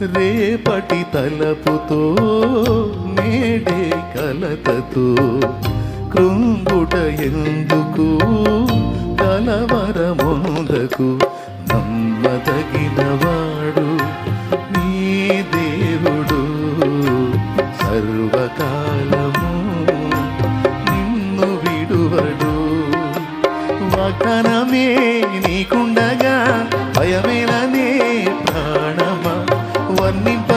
రేపటి తలపుతో నేడే కలతతో కృంగుట ఎందుకు కలవరముందకు నమ్మదగినవాడు నీ దేవుడు సర్వకాలము నిన్ను విడువడు వాగ్దానమే నీకుండగా భయమేలనే ప్రాణమా వర్ణింప